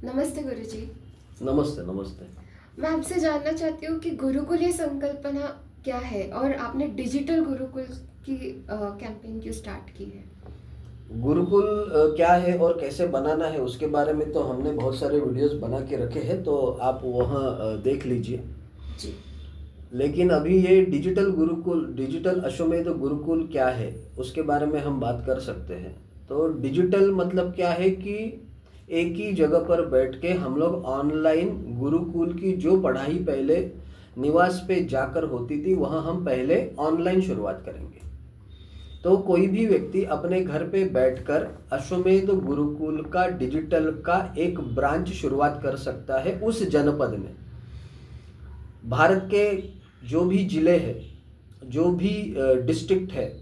नमस्ते गुरुजी। नमस्ते नमस्ते। मैं आपसे जानना चाहती हूँ कि गुरुकुल ये संकल्पना क्या है और आपने डिजिटल गुरुकुल की कैंपेन क्यों स्टार्ट की है? गुरुकुल क्या है और कैसे बनाना है उसके बारे में तो हमने बहुत सारे वीडियोस बना के रखे हैं, तो आप वहाँ देख लीजिए। जी। लेकिन अभी ये डिजिटल गुरुकुल, डिजिटल अश्वमेध गुरुकुल क्या है उसके बारे में हम बात कर सकते हैं। तो डिजिटल मतलब क्या है कि एक ही जगह पर बैठ के हम लोग ऑनलाइन गुरुकुल की जो पढ़ाई पहले निवास पे जाकर होती थी वहाँ हम पहले ऑनलाइन शुरुआत करेंगे। तो कोई भी व्यक्ति अपने घर पे बैठकर अश्वमेध गुरुकुल का डिजिटल का एक ब्रांच शुरुआत कर सकता है उस जनपद में। भारत के जो भी जिले हैं, जो भी डिस्ट्रिक्ट है,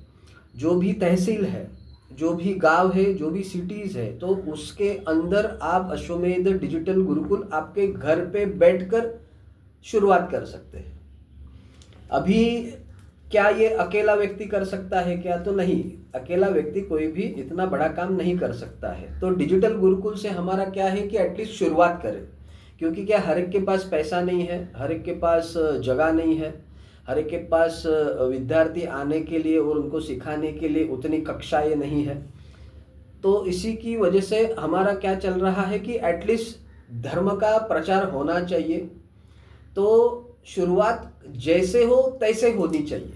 जो भी तहसील है, जो भी गांव है, जो भी सिटीज़ है, तो उसके अंदर आप अश्वमेध डिजिटल गुरुकुल आपके घर पे बैठकर शुरुआत कर सकते हैं। अभी क्या ये अकेला व्यक्ति कर सकता है क्या? तो नहीं, अकेला व्यक्ति कोई भी इतना बड़ा काम नहीं कर सकता है। तो डिजिटल गुरुकुल से हमारा क्या है कि एटलीस्ट शुरुआत करें, क्योंकि क्या हर एक के पास पैसा नहीं है, हर एक के पास जगह नहीं है, हर एक के पास विद्यार्थी आने के लिए और उनको सिखाने के लिए उतनी कक्षाएं नहीं है। तो इसी की वजह से हमारा क्या चल रहा है कि एटलीस्ट धर्म का प्रचार होना चाहिए। तो शुरुआत जैसे हो तैसे होनी चाहिए।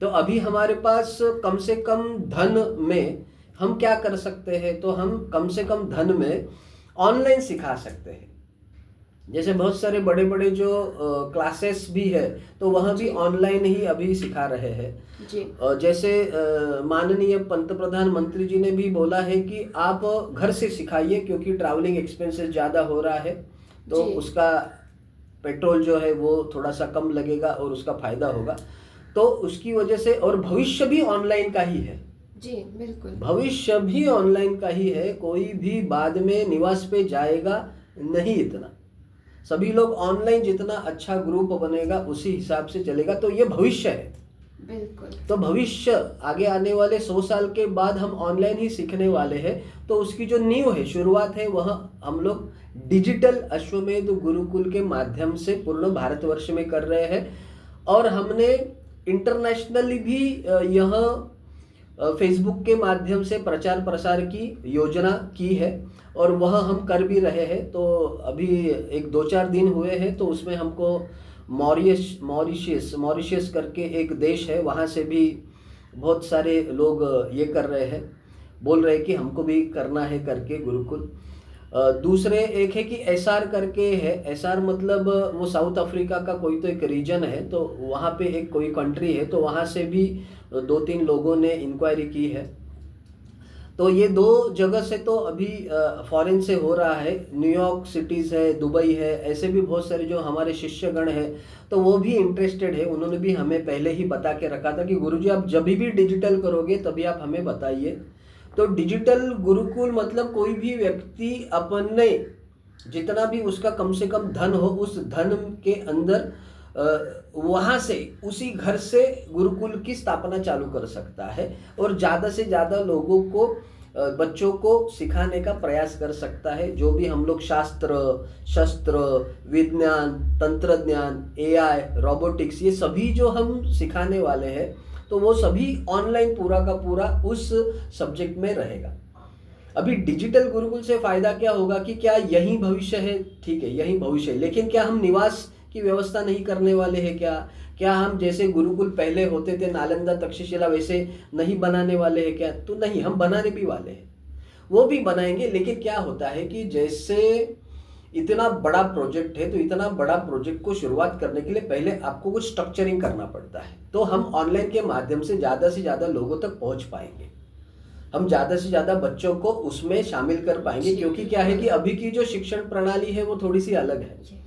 तो अभी हमारे पास कम से कम धन में हम क्या कर सकते हैं? तो हम कम से कम धन में ऑनलाइन सिखा सकते हैं। जैसे बहुत सारे बड़े बड़े जो क्लासेस भी है, तो वह भी ऑनलाइन ही अभी सिखा रहे हैं। जी। जैसे माननीय पंत प्रधानमंत्री जी ने भी बोला है कि आप घर से सिखाइए, क्योंकि ट्रैवलिंग एक्सपेंसेस ज़्यादा हो रहा है, तो जी। उसका पेट्रोल जो है वो थोड़ा सा कम लगेगा और उसका फायदा होगा। तो उसकी वजह से, और भविष्य भी ऑनलाइन का ही है। जी बिल्कुल। भविष्य भी ऑनलाइन का ही है। कोई भी बाद में निवास पे जाएगा नहीं इतना। सभी लोग ऑनलाइन, जितना अच्छा ग्रुप बनेगा उसी हिसाब से चलेगा। तो ये भविष्य है। बिल्कुल। तो भविष्य आगे आने वाले 100 साल के बाद हम ऑनलाइन ही सीखने वाले हैं। तो उसकी जो नींव है, शुरुआत है, वह हम लोग डिजिटल अश्वमेध गुरुकुल के माध्यम से पूर्ण भारतवर्ष में कर रहे हैं। और हमने इंटरनेशनली भी यह फेसबुक के माध्यम से प्रचार प्रसार की योजना की है, और वह हम कर भी रहे हैं। तो अभी एक 2-4 दिन हुए हैं, तो उसमें हमको मॉरिशस करके एक देश है, वहाँ से भी बहुत सारे लोग ये कर रहे हैं, बोल रहे हैं कि हमको भी करना है करके गुरुकुल। दूसरे एक है कि एसआर करके है। एसआर मतलब वो साउथ अफ्रीका का कोई तो एक रीजन है, तो वहाँ पे एक कोई कंट्री है, तो वहाँ से भी 2-3 लोगों ने इंक्वायरी की है। तो ये 2 जगह से तो अभी फॉरेन से हो रहा है। न्यूयॉर्क सिटीज़ है, दुबई है, ऐसे भी बहुत सारे जो हमारे शिष्यगण हैं, तो वो भी इंटरेस्टेड है। उन्होंने भी हमें पहले ही बता के रखा था कि गुरुजी आप जब भी डिजिटल करोगे तभी आप हमें बताइए। तो डिजिटल गुरुकुल मतलब कोई भी व्यक्ति अपने जितना भी उसका कम से कम धन हो, उस धन के अंदर वहाँ से, उसी घर से गुरुकुल की स्थापना चालू कर सकता है, और ज़्यादा से ज़्यादा लोगों को, बच्चों को सिखाने का प्रयास कर सकता है। जो भी हम लोग शास्त्र, शस्त्र, विज्ञान, तंत्रज्ञान, एआई, रोबोटिक्स, ये सभी जो हम सिखाने वाले हैं, तो वो सभी ऑनलाइन पूरा का पूरा उस सब्जेक्ट में रहेगा। अभी डिजिटल गुरुकुल से फायदा क्या होगा कि क्या यही भविष्य है? ठीक है, यही भविष्य है, लेकिन क्या हम निवास की व्यवस्था नहीं करने वाले हैं क्या? क्या हम जैसे गुरुकुल पहले होते थे नालंदा तक्षशिला, वैसे नहीं बनाने वाले हैं क्या? तो नहीं, हम बनाने भी वाले हैं, वो भी बनाएंगे। लेकिन क्या होता है कि जैसे इतना बड़ा प्रोजेक्ट है, तो इतना बड़ा प्रोजेक्ट को शुरुआत करने के लिए पहले आपको कुछ स्ट्रक्चरिंग करना पड़ता है। तो हम ऑनलाइन के माध्यम से ज़्यादा लोगों तक पहुंच पाएंगे, हम ज़्यादा से ज़्यादा बच्चों को उसमें शामिल कर पाएंगे। क्योंकि क्या है कि अभी की जो शिक्षण प्रणाली है वो थोड़ी सी अलग है।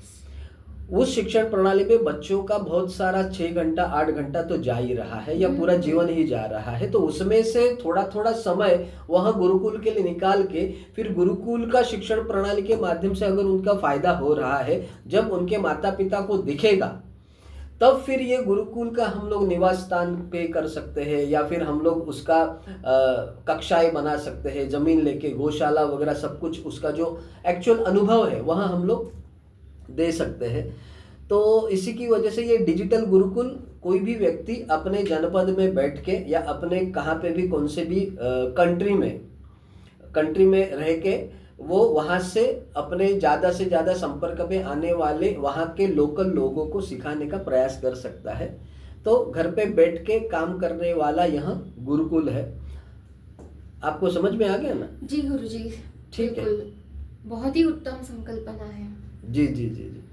उस शिक्षण प्रणाली में बच्चों का बहुत सारा 6 घंटा 8 घंटा तो जा ही रहा है, या पूरा जीवन ही जा रहा है। तो उसमें से थोड़ा थोड़ा समय वह गुरुकुल के लिए निकाल के, फिर गुरुकुल का शिक्षण प्रणाली के माध्यम से अगर उनका फायदा हो रहा है, जब उनके माता पिता को दिखेगा, तब फिर ये गुरुकुल का हम लोग निवास स्थान पे कर सकते हैं, या फिर हम लोग उसका कक्षाएं बना सकते हैं, जमीन लेके गौशाला वगैरह सब कुछ, उसका जो एक्चुअल अनुभव है वहाँ हम लोग दे सकते हैं। तो इसी की वजह से ये डिजिटल गुरुकुल कोई भी व्यक्ति अपने जनपद में बैठ के या अपने कहाँ पे भी कौन से भी कंट्री में रह के वो वहाँ से अपने ज़्यादा से ज़्यादा संपर्क में आने वाले वहाँ के लोकल लोगों को सिखाने का प्रयास कर सकता है। तो घर पे बैठ के काम करने वाला यह गुरुकुल है। आपको समझ में आ गया ना? जी गुरुजी, ठीक है। बिल्कुल, बहुत ही उत्तम संकल्पना है। जी जी जी जी।